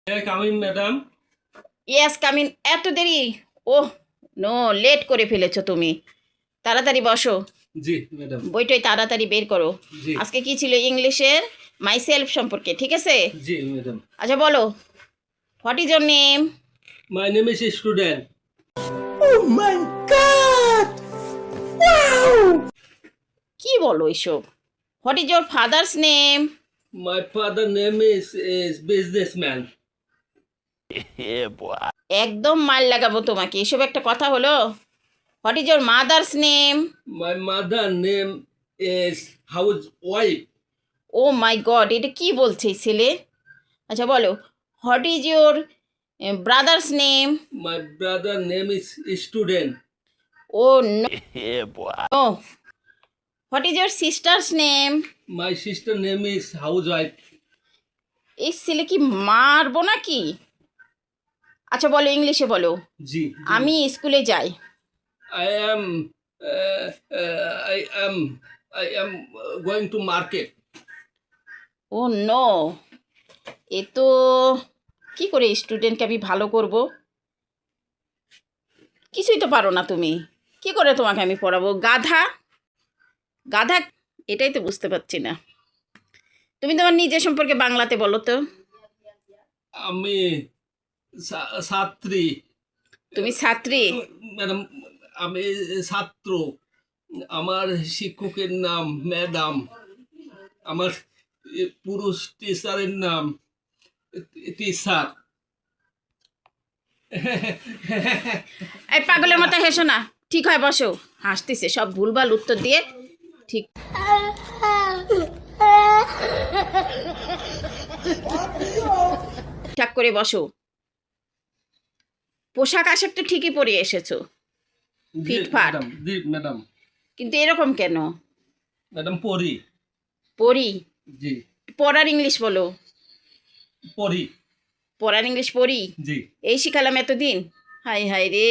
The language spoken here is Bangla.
Coming madam. Yes come in. এত দেরি? ওহ নো, লেট করে ফেলেছো তুমি। তাড়াতাড়ি বসো, জি ম্যাডাম। বইটাই তাড়াতাড়ি বের করো। জি আজকে কি ছিল? ইংলিশের মাই সেলফ সম্পর্কে, ঠিক আছে? জি ম্যাডাম। আচ্ছা বলো, what is your name? My name is student. কি বলো এসব? What is your father's name? My father name is businessman. একদম মার লাগাবো তোমাকে, এসব একটা কথা হলো? What is your mother's name? My mother name is housewife. Oh my God, এটা কি বলছে এই ছেলে? আচ্ছা বলো, what is your brother's name? My brother name is student. Oh no. What is your sisters name? My sister name is house wife. এই ছেলে কি মারবো নাকি? আচ্ছা বলো, ইংলিশে বলো। জি। আমি স্কুলে যাই। I am I am I am going to market. Oh no, এ তো কি করে স্টুডেন্টকে আমি ভালো করব? কিছুই তো পারো না তুমি, কি করে তোমাকে আমি পড়াবো? গাধা গাধা, এটাই তো বুঝতে পারছি না। তুমি তোমার নিজের সম্পর্কে বাংলাতে বলো তো। আমি ছাত্রী। তুমি ছাত্রী? ম্যাডাম, আমি ছাত্র। আমার শিক্ষকের নাম ম্যাডাম। আমার পুরুষ টিচারের নাম টিচার। এই পাগলের মতো হেসো না, ঠিক হয় বসো। হাসতেছে সব ভুলভাল উত্তর দিয়ে। ঠিক ঠাক করে বসো। পোশাক আশাক তো ঠিকই পরে এসেছো, ফিটফাট, জি ম্যাডাম। কিন্তু এরকম কেন? ম্যাডাম পড়ি। পড়ি? জি। পড়ার ইংলিশ বলো। পড়ি। পড়ার ইংলিশ পড়ি? জি। এই শিখালাম এতদিন? হাই হাই রে।